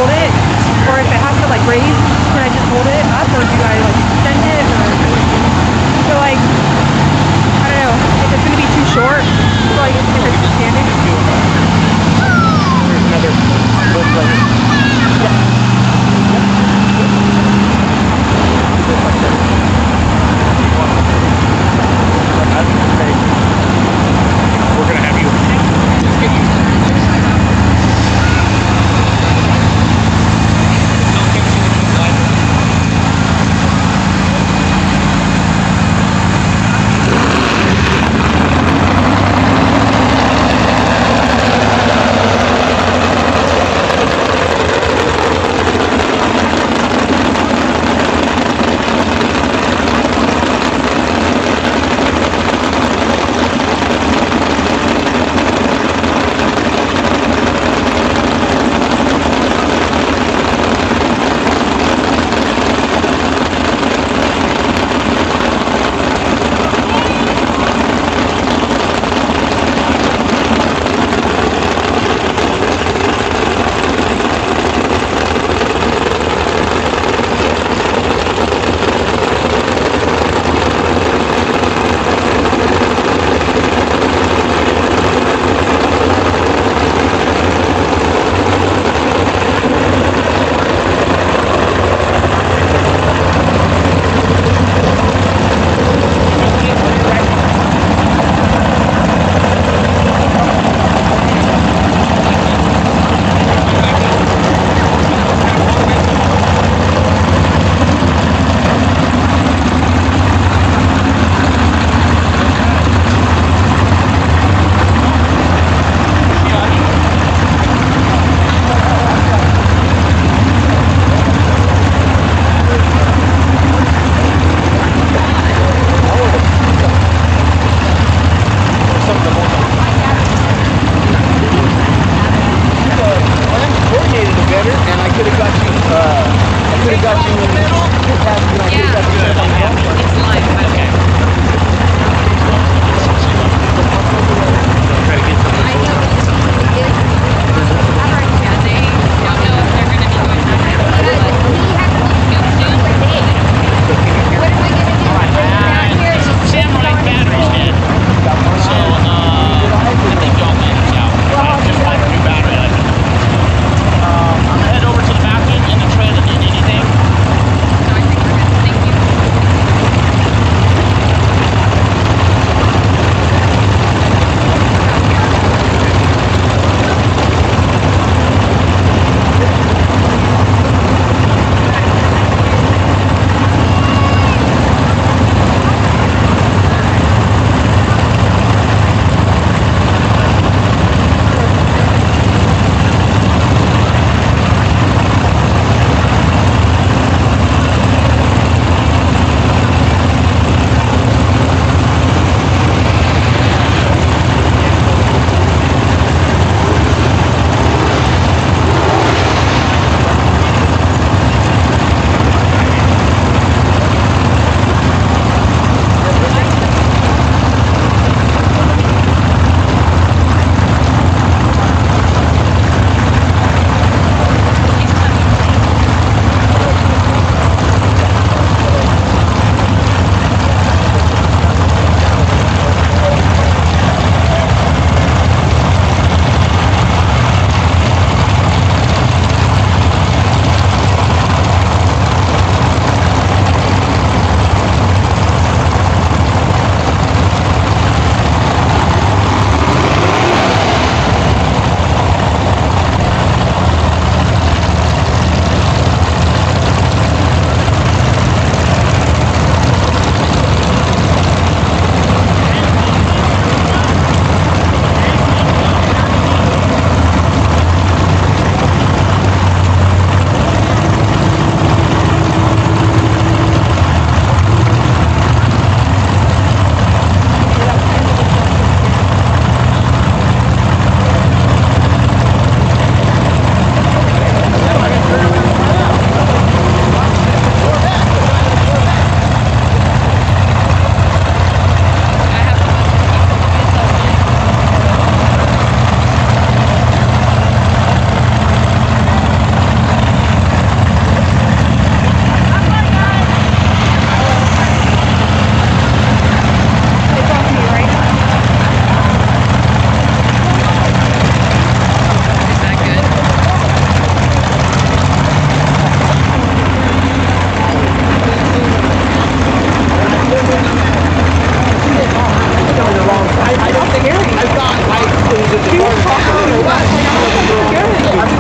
hold it? Or if it has to like raise, can I just hold it up, or do I like extend it? Or so like, I don't know if it's gonna be too short. So like if it's just standing. There's another book right here. I was gonna say, we're gonna have you get you.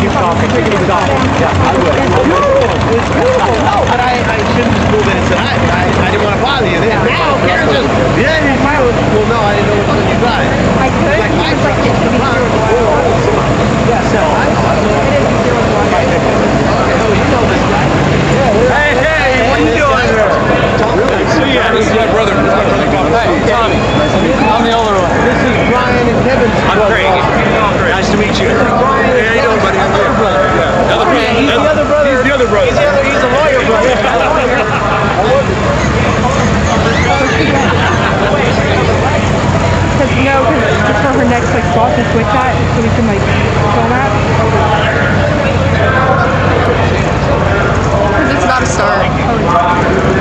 Keep talking. Keep talking. Yeah, I would. It's beautiful. No, but I shouldn't just move in and say, I didn't want to bother you. Then now, Karen just, yeah, you drive. Well, no, I didn't know what you drive. I could. Like, It's like it should be zero to one. Yeah, so I It is zero to one. okay, oh, you know this guy. Hey, what are you doing here? So yeah, this is my brother. This is my brother Tommy. Hey, Tommy. I'm the older one. This is Brian and Kevin's I'm brother. Craig. Nice to meet you. This is Brian and How you doing, buddy? Kevin's other brother. Another brother. He's the other brother. He's the other brother. He's the lawyer brother. Because just for her next like spot to switch at, so we can like film that. Because it's about to start.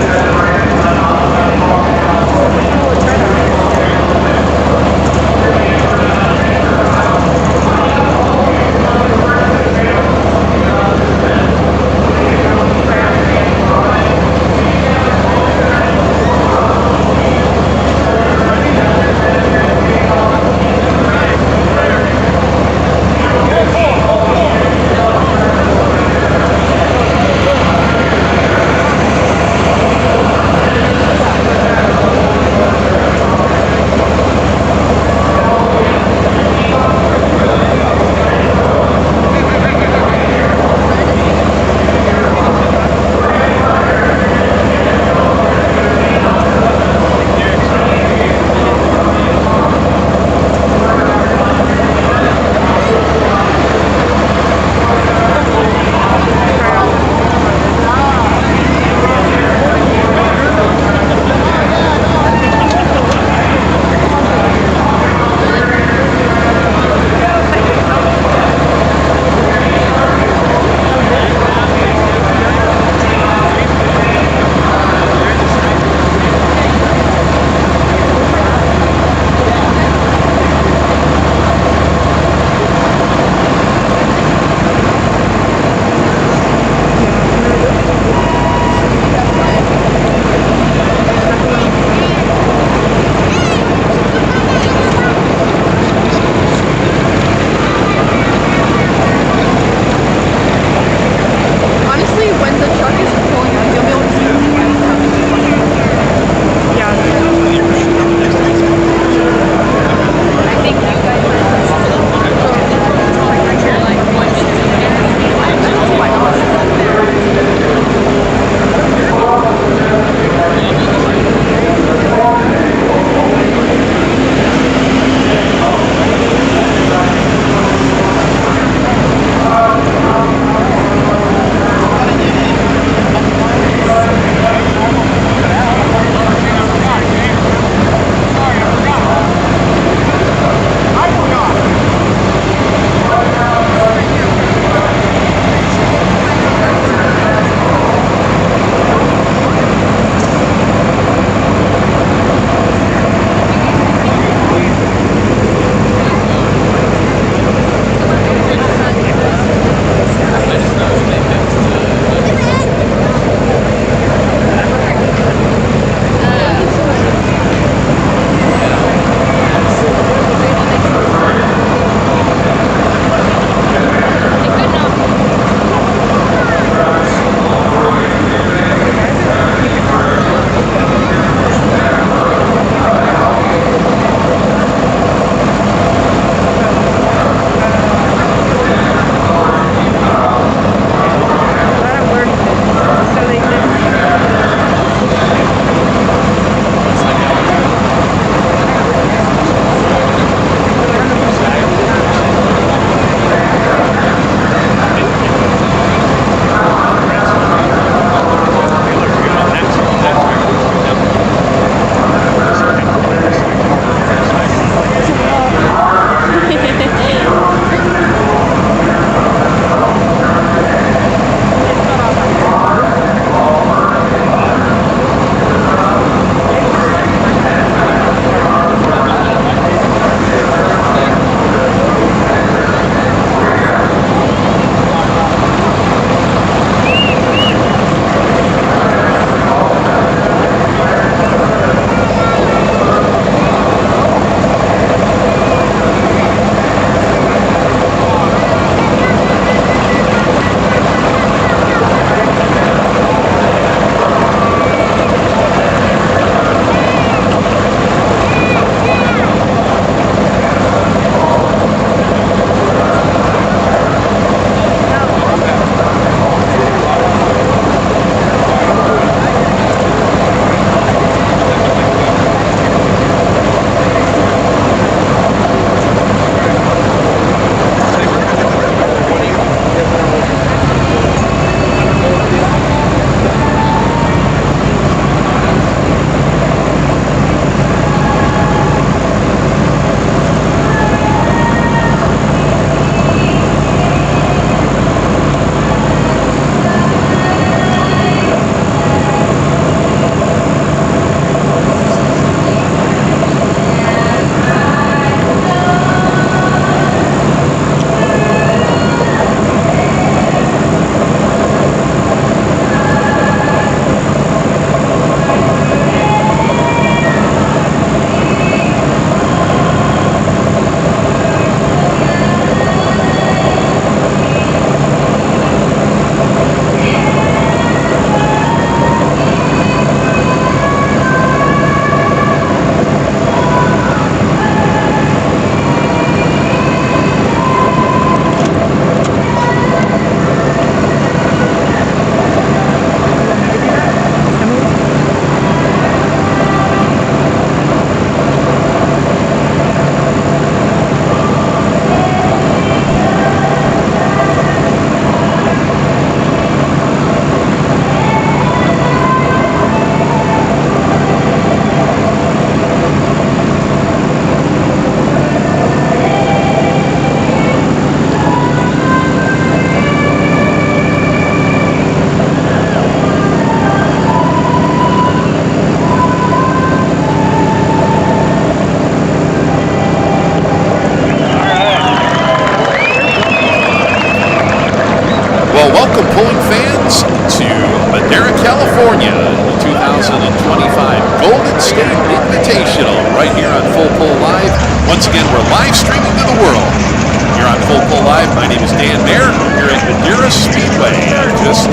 Full Pull Live. My name is Dan Mayer here at Madera Speedway, just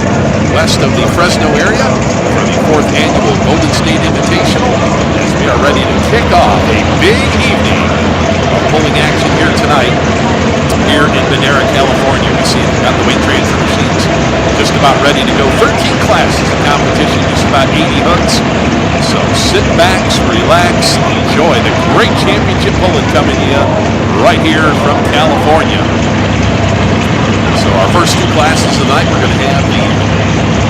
west of the Fresno area for the 4th annual Golden State Invitational, as we are ready to kick off a big evening of pulling action here tonight here in Madera, California. We see we've got the weight transfer machines just about ready to go. 13 classes of competition, just about 80 hooks. So sit back, relax, enjoy the great championship pulling coming to you right here from California. So our first two classes tonight, we're going to have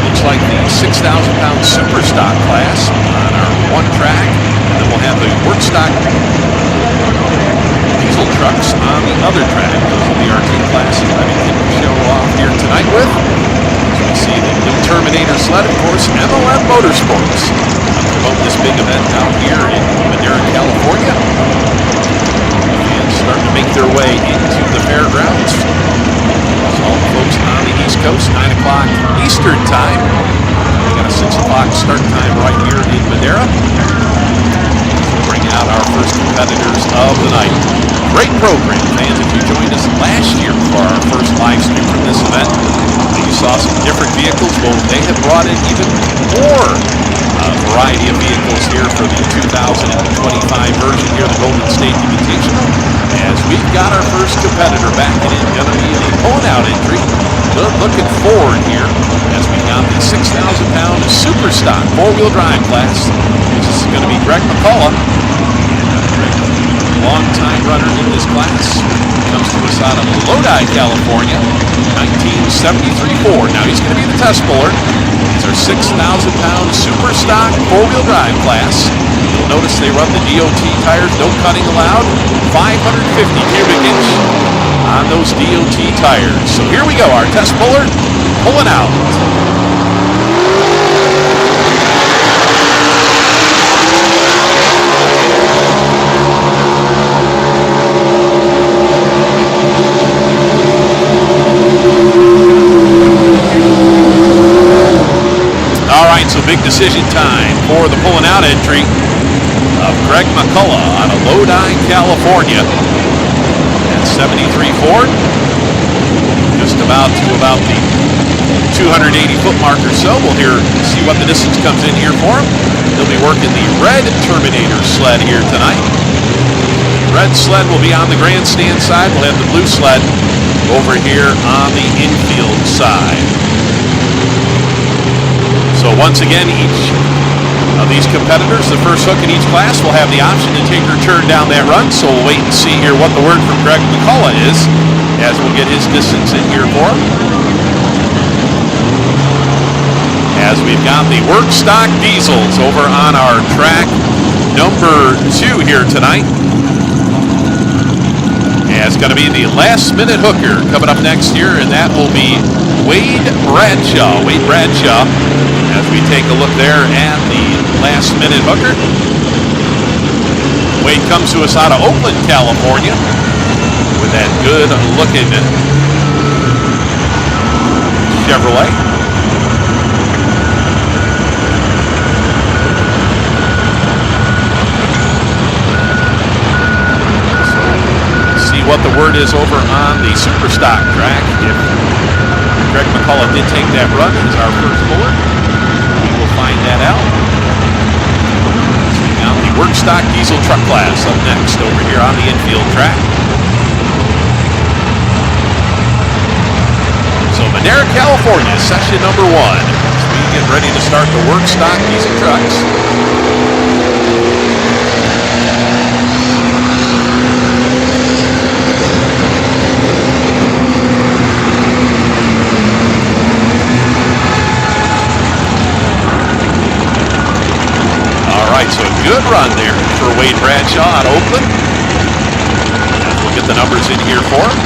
looks like the 6,000-pound super stock class on our one track, and then we'll have the work stock diesel trucks on the other track. Those will be our two classes that we can show off here tonight with. As we see the new Terminator sled, of course, MLM Motorsports promote this big event out here in Madera, California. And starting to make their way into the fairgrounds. So all the folks on the East Coast, 9 o'clock Eastern time. We got a 6 o'clock start time right here in Madera. Bring out our first competitors of the night. Great program, fans. If you joined us last year for our first live stream from this event, you saw some different vehicles. Well, they have brought in even more variety of vehicles here for the 2025 version here of the Golden State Invitational. As we've got our first competitor backing in, going to be the pulling-out entry. Looking forward here as we got the 6,000-pound super stock 4-wheel drive class, which is going to be Greg McCullough. Long-time runner in this class. Comes to us out of Lodi, California, 1973 Ford. Now he's going to be the test puller. These are 6,000-pound super stock 4-wheel drive class. You'll notice they run the DOT tires, no cutting allowed. 550 cubic inch on those DOT tires. So here we go, our test puller pulling out. So big decision time for the pulling out entry of Greg McCullough out of Lodi, California. That 73 Ford, just about the 280-foot mark or so. We'll see what the distance comes in here for him. He'll be working the red Terminator sled here tonight. The red sled will be on the grandstand side. We'll have the blue sled over here on the infield side. So once again, each of these competitors, the first hook in each class, will have the option to take her turn down that run. So we'll wait and see here what the word from Greg McCullough is as we'll get his distance in here for him. As we've got the work stock diesels over on our track number 2 here tonight. It's going to be the last minute hooker coming up next year, and that will be Wade Bradshaw. Wade Bradshaw, as we take a look there at the last minute hooker. Wade comes to us out of Oakland, California, with that good looking Chevrolet. What the word is over on the super stock track. If Greg McCullough did take that run as our first puller, we will find that out. So we got the work stock diesel truck class up next over here on the infield track. So Madera, California, session number 1. As we get ready to start the work stock diesel trucks. So a good run there for Wade Bradshaw out of Oakland. We'll get the numbers in here for him.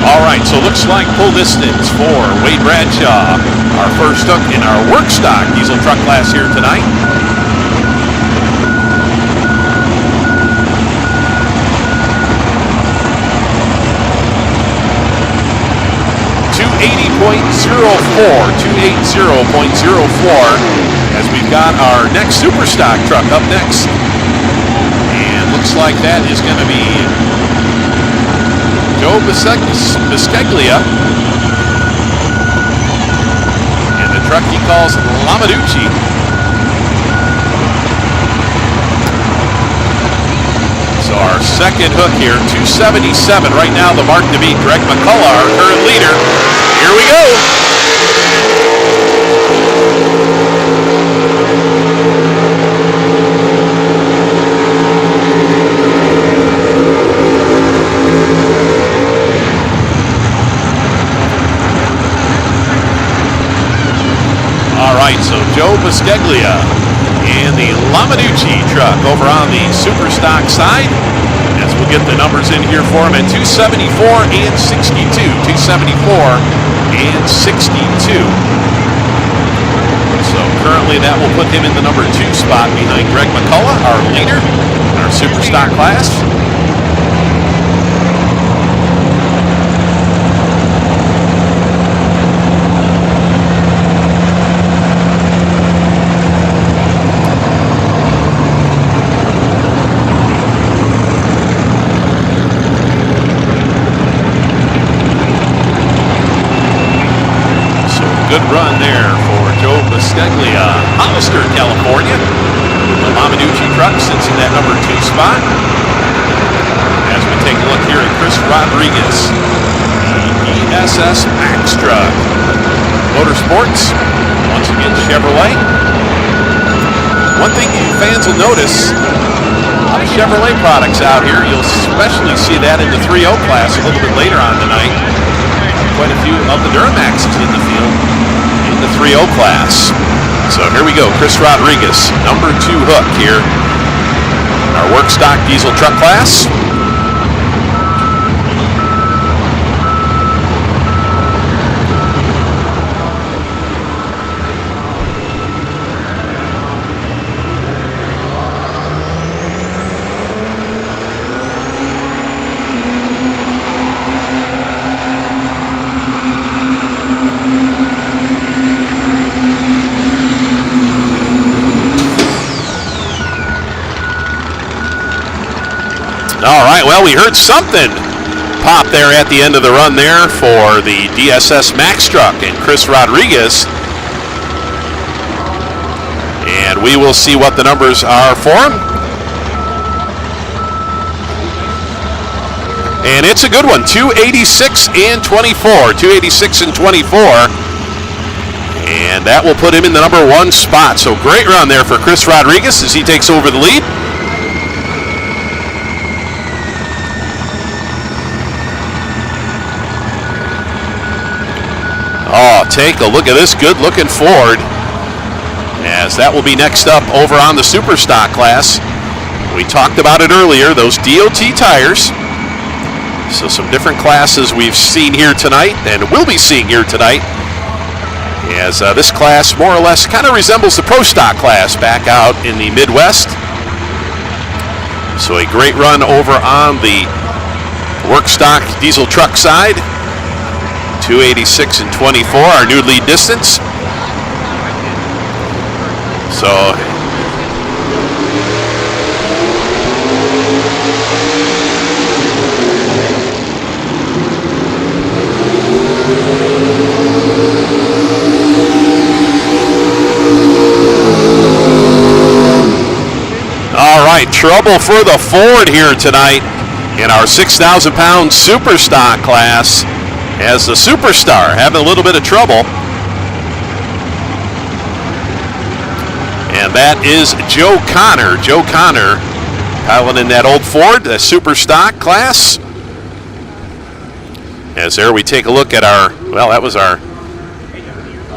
All right, so looks like pull distance for Wade Bradshaw, our first hook in our work stock diesel truck class here tonight. as we've got our next Superstock truck up next. And looks like that is going to be Joe Bisceglia. And the truck he calls Lamaducci. So our second hook here, 277. Right now the mark to beat, Greg McCullough, our current leader. Here we go. All right, so Joe Bisceglia and the Lamaducci truck over on the Superstock side, as we'll get the numbers in here for him at 274 and 62. 274 and 62. So currently that will put him in the number 2 spot behind Greg McCullough, our leader in our Superstock class. Good run there for Joe Bisceglia, Hollister, California. The Lamaducci truck sits in that number 2 spot. As we take a look here at Chris Rodriguez, the ESS Max truck. Motorsports, once again Chevrolet. One thing you fans will notice, a lot of Chevrolet products out here. You'll especially see that in the 3.0 class a little bit later on tonight. Quite a few of the Duramaxes in the field in the 3.0 class. So here we go, Chris Rodriguez, number 2 hook here in our work stock diesel truck class. All right, well, we heard something pop there at the end of the run there for the DSS Max truck and Chris Rodriguez. And we will see what the numbers are for him. And it's a good one, 286 and 24. 286 and 24. And that will put him in the number 1 spot. So great run there for Chris Rodriguez as he takes over the lead. Oh, take a look at this good-looking Ford, as that will be next up over on the Superstock class. We talked about it earlier, those DOT tires. So some different classes we've seen here tonight and will be seeing here tonight, as this class more or less kind of resembles the Pro Stock class back out in the Midwest. So a great run over on the work stock diesel truck side. 286 and 24, our new lead distance. So all right, trouble for the Ford here tonight in our 6,000-pound Superstock class, as the Superstar having a little bit of trouble. And that is Joe Connor. Joe Connor piloting that old Ford, the Superstock class. As there we take a look at our, well, that was our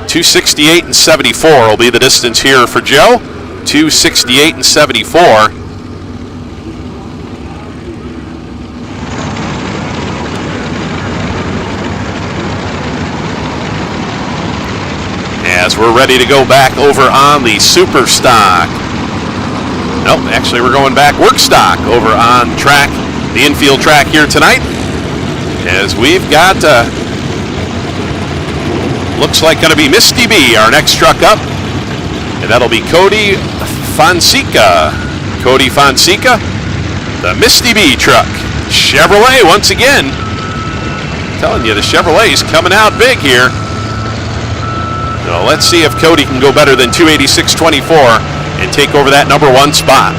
268 and 74 will be the distance here for Joe. 268 and 74. As we're ready to go back over on the Superstock. Nope, actually we're going back work stock over on track, the infield track here tonight. As we've got looks like going to be Misty B, our next truck up. And that'll be Cody Fonseca. Cody Fonseca, the Misty B truck. Chevrolet once again. I'm telling you, the Chevrolet's coming out big here. So let's see if Cody can go better than 286.24 and take over that number 1 spot.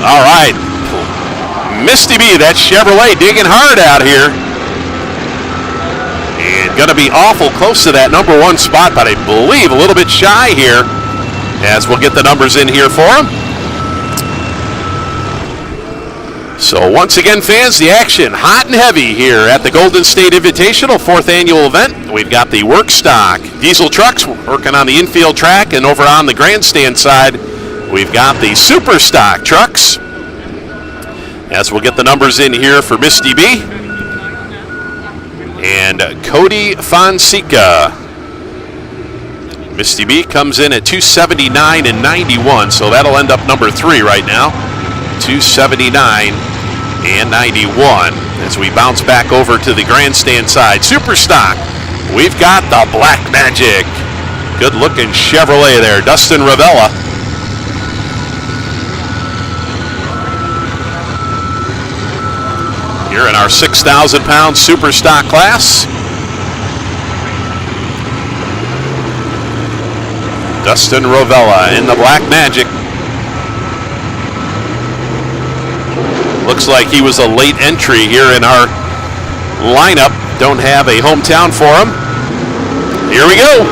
All right, Misty B, that Chevrolet digging hard out here. And going to be awful close to that number 1 spot, but I believe a little bit shy here as we'll get the numbers in here for him. So once again, fans, the action hot and heavy here at the Golden State Invitational 4th annual event. We've got the work stock diesel trucks working on the infield track, and over on the grandstand side, we've got the super stock trucks. As we'll get the numbers in here for Misty B and Cody Fonseca. Misty B comes in at 279 and 91, so that'll end up number 3 right now. 279 and 91 as we bounce back over to the grandstand side. Super stock, we've got the Black Magic. Good looking Chevrolet there, Dustin Ravella. Here in our 6,000 pound super stock class. Dustin Ravella in the Black Magic. Looks like he was a late entry here in our lineup. Don't have a hometown for him. Here we go.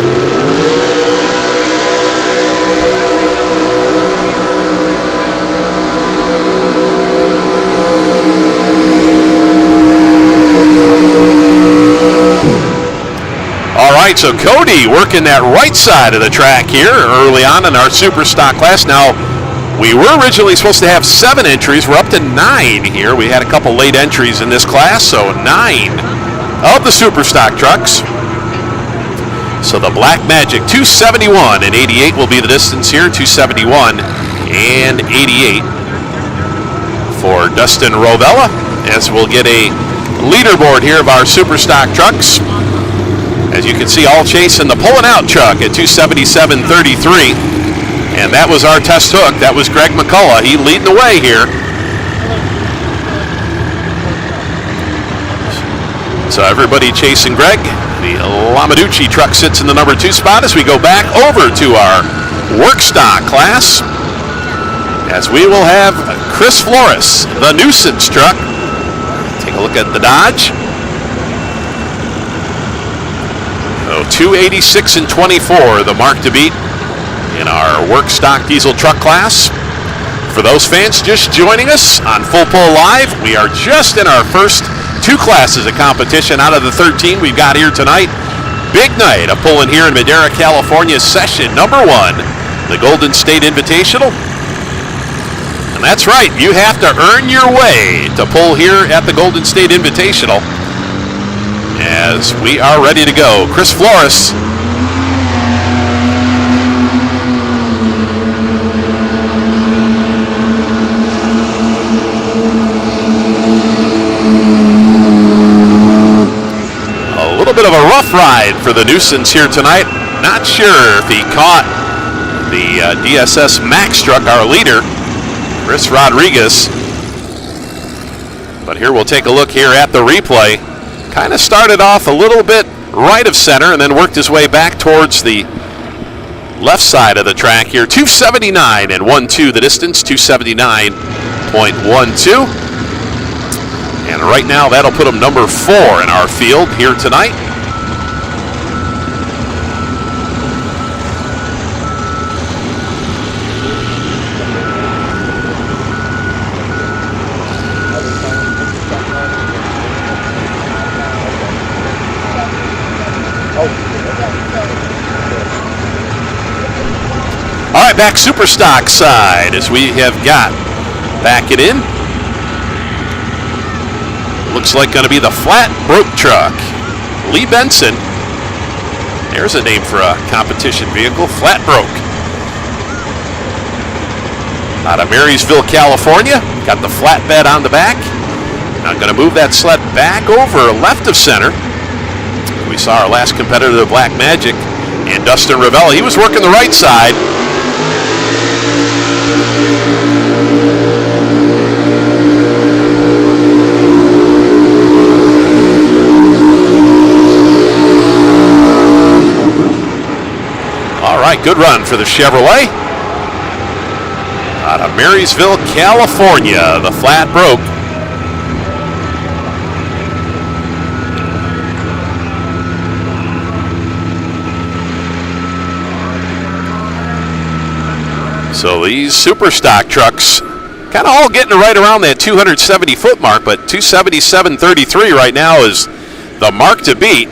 All right, so Cody working that right side of the track here early on in our super stock class. Now, we were originally supposed to have 7 entries. We're up to 9 here. We had a couple late entries in this class, so 9 of the super stock trucks. So the Black Magic 271 and 88 will be the distance here. 271 and 88 for Dustin Ravella, as we'll get a leaderboard here of our super stock trucks. As you can see, all chasing the pulling out truck at 277.33. And that was our test hook. That was Greg McCullough. He leading the way here. So everybody chasing Greg. The Lamaducci truck sits in the number 2 spot as we go back over to our work stock class. As we will have Chris Flores, the nuisance truck. Take a look at the Dodge. So 286 and 24, the mark to beat in our work stock diesel truck class. For those fans just joining us on Full Pull Live, we are just in our first 2 classes of competition out of the 13 we've got here tonight. Big night of pulling here in Madera, California, session number 1, the Golden State Invitational. And that's right, you have to earn your way to pull here at the Golden State Invitational. As we are ready to go, Chris Flores. A little bit of a rough ride for the nuisance here tonight. Not sure if he caught the DSS Max truck, our leader, Chris Rodriguez. But here we'll take a look here at the replay. Kind of started off a little bit right of center and then worked his way back towards the left side of the track here. 279 and 12 the distance, 279.12. And right now that'll put him number 4 in our field here tonight. All right, back super stock side as we have got back it in. Looks like going to be the flat broke truck. Lee Benson There's a name for a competition vehicle, Flat Broke. Out of Marysville, California. Got the flatbed on the back. Now going to move that sled back over left of center. We saw our last competitor, the Black Magic, and Dustin Ravella. He was working the right side. All right, good run for the Chevrolet. Out of Marysville, California, the Flat Broke. So these super stock trucks kind of all getting right around that 270 foot mark, but 277.33 right now is the mark to beat.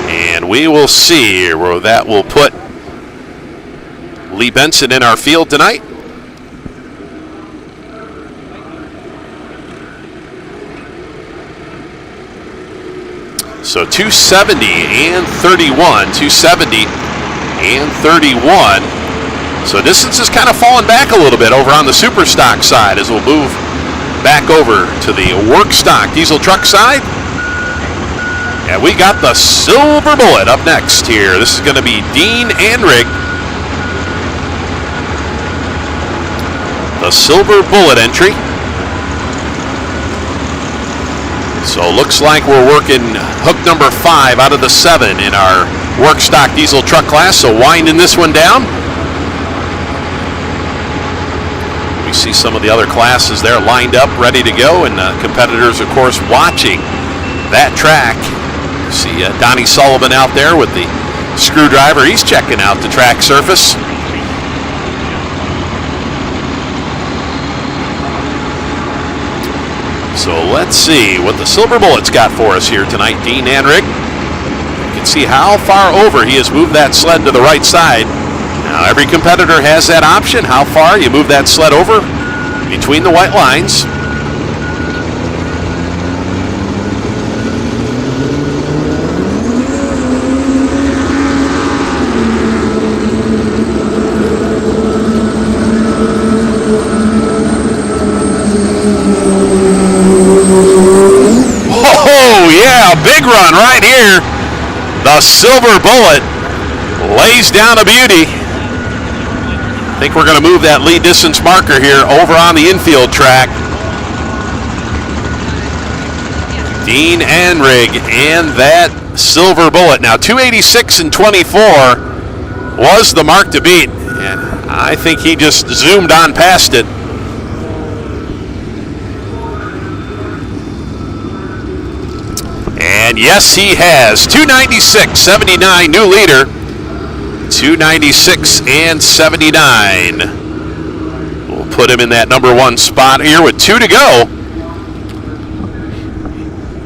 And we will see where that will put Lee Benson in our field tonight. So 270 and 31, 270 and 31. So distance is kind of falling back a little bit over on the super stock side as we'll move back over to the work stock diesel truck side. And we got the Silver Bullet up next here. This is going to be Dean Anrig. The Silver Bullet entry. So looks like we're working hook number 5 out of the 7 in our work stock diesel truck class. So winding this one down. We see some of the other classes there lined up, ready to go, and competitors, of course, watching that track. See Donnie Sullivan out there with the screwdriver. He's checking out the track surface. So let's see what the Silver Bullet's got for us here tonight. Dean Anrig. You can see how far over he has moved that sled to the right side. Now every competitor has that option. How far you move that sled over between the white lines. Big run right here. The Silver Bullet lays down a beauty. I think we're going to move that lead distance marker here over on the infield track. Dean Anrig and that Silver Bullet. Now 286 and 24 was the mark to beat. And I think he just zoomed on past it. And yes, he has. 296.79, new leader. 296 and 79. We'll put him in that number 1 spot here with 2 to go.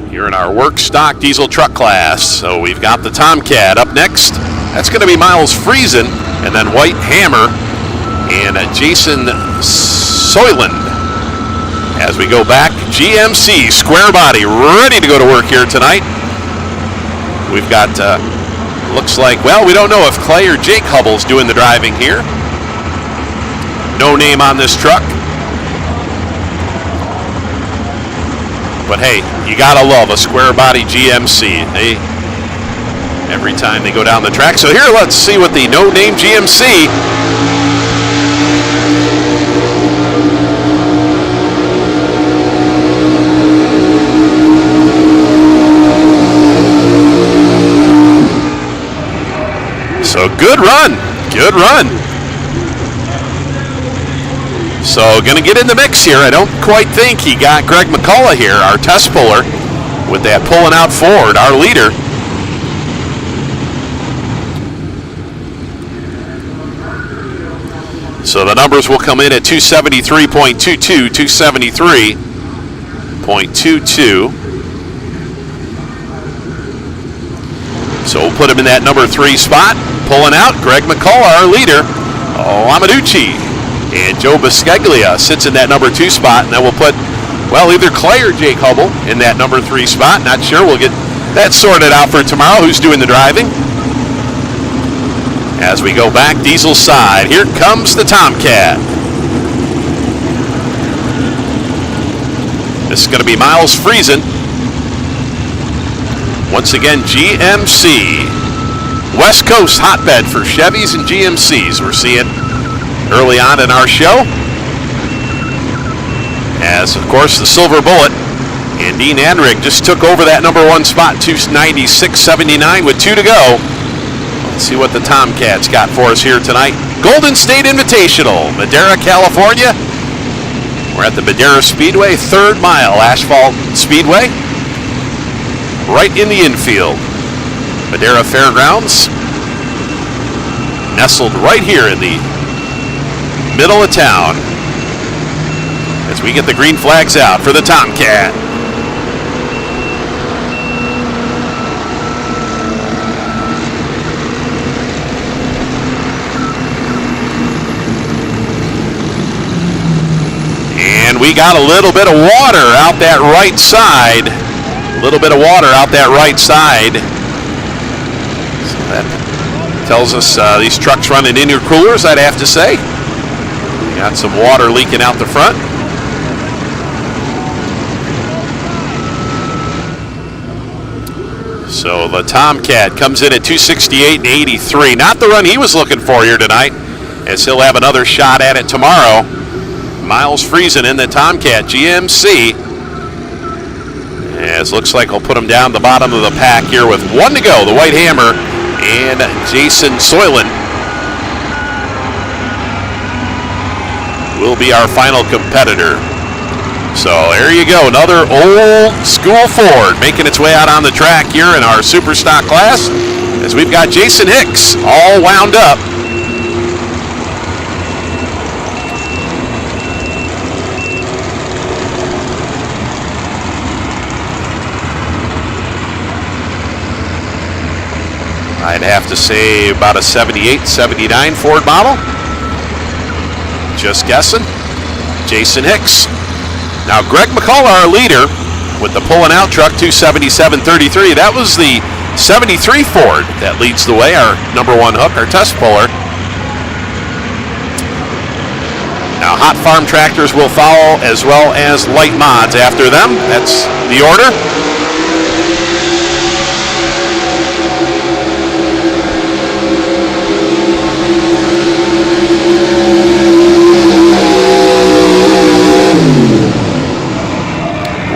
Here in our work stock diesel truck class. So we've got the Tomcat up next. That's going to be Miles Friesen, and then White Hammer and Jason Soyland. As we go back, GMC square body ready to go to work here tonight. We've got, looks like, well, we don't know if Clay or Jake Hubble's doing the driving here. No name on this truck. But hey, you gotta love a square body GMC. Every time they go down the track. So here, let's see what the no name GMC. So good run, good run. So gonna get in the mix here. I don't quite think he got Greg McCullough here, our test puller, with that pulling out forward, our leader. So the numbers will come in at 273.22, 273.22. So we'll put him in that number 3 spot. Pulling out, Greg McCullough, our leader. Amaducci and Joe Biscaglia sits in that number 2 spot. And then we'll put well, either Clay or Jake Hubble in that number 3 spot. Not sure. We'll get that sorted out for tomorrow. Who's doing the driving? As we go back Diesel's side, here comes the Tomcat. This is going to be Miles Friesen. Once again, GMC. West Coast hotbed for Chevys and GMCs we're seeing early on in our show. As, of course, the Silver Bullet and Dean Anrig just took over that number 1 spot, 296.79 with 2 to go. Let's see what the Tomcats got for us here tonight. Golden State Invitational, Madera, California. We're at the Madera Speedway, 3rd mile asphalt speedway. Right in the infield. Madera Fairgrounds. Nestled right here in the middle of town. As we get the green flags out for the Tomcat. And we got a little bit of water out that right side. A little bit of water out that right side. So that tells us these trucks running intercoolers, I'd have to say. Got some water leaking out the front. So the Tomcat comes in at 268.83. Not the run he was looking for here tonight, as he'll have another shot at it tomorrow. Miles Friesen in the Tomcat GMC. As looks like we'll put him down the bottom of the pack here with 1 to go. The White Hammer and Jason Soylent will be our final competitor. So there you go, another old school Ford making its way out on the track here in our super stock class, as we've got Jason Hicks all wound up. I'd have to say about a 78, 79 Ford model. Just guessing. Jason Hicks. Now, Greg McCullough, our leader, with the pulling out truck, 277.33. That was the 73 Ford that leads the way, our number 1 hook, our test puller. Now, hot farm tractors will follow, as well as light mods after them. That's the order.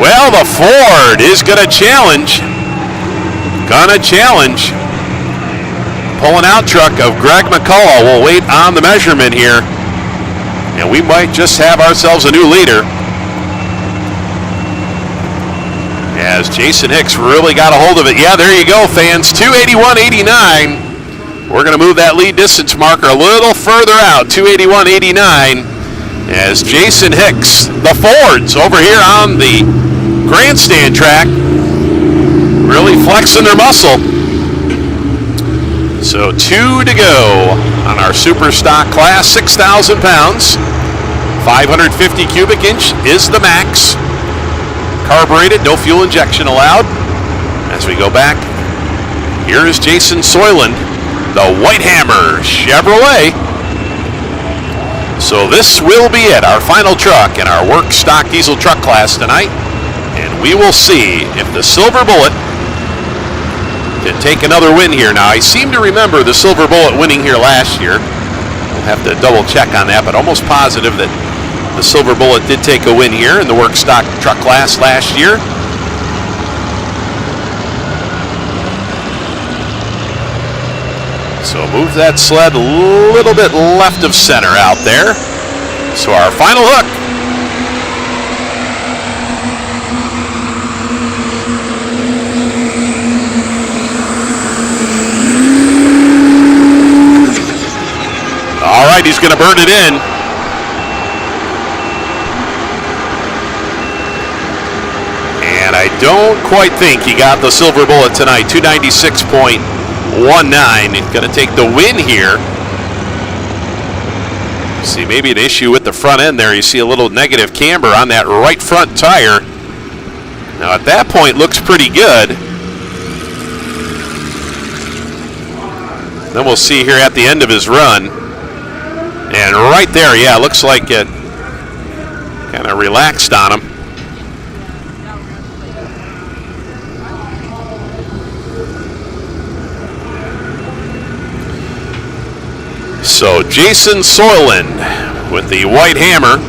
Well, the Ford is going to challenge. Pulling out truck of Greg McCullough will wait on the measurement here. And we might just have ourselves a new leader. As Jason Hicks really got a hold of it. Yeah, there you go, fans. 281.89. We're going to move that lead distance marker a little further out. 281.89. As Jason Hicks, the Fords over here on the grandstand track, really flexing their muscle. So 2 to go on our super stock class, 6,000 pounds. 550 cubic inch is the max. Carbureted, no fuel injection allowed. As we go back, here is Jason Soylent, the White Hammer Chevrolet. So this will be it, our final truck in our work stock diesel truck class tonight. And we will see if the Silver Bullet can take another win here. Now, I seem to remember the Silver Bullet winning here last year. We'll have to double check on that, but almost positive that the Silver Bullet did take a win here in the work stock truck class last year. So move that sled a little bit left of center out there. So our final hook. All right, he's going to burn it in. And I don't quite think he got the Silver Bullet tonight. 296.19. He's going to take the win here. See, maybe an issue with the front end there. You see a little negative camber on that right front tire. Now at that point, looks pretty good. Then we'll see here at the end of his run. And right there, yeah, looks like it kind of relaxed on him. So Jason Soyland with the white hammer.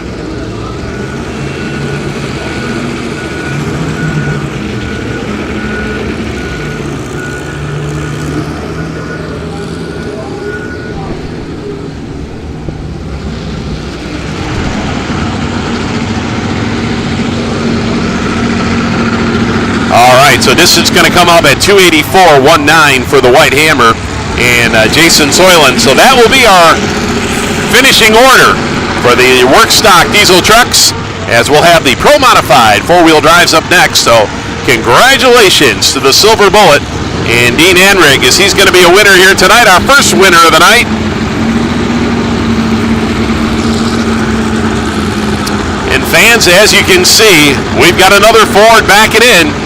All right, so this is going to come up at 284.19 for the white hammer and Jason Soyland. So that will be our finishing order for the work stock diesel trucks, as we'll have the Pro Modified four-wheel drives up next. So congratulations to the Silver Bullet and Dean Anrig, as he's going to be a winner here tonight, our first winner of the night. And fans, as you can see, we've got another Ford backing in.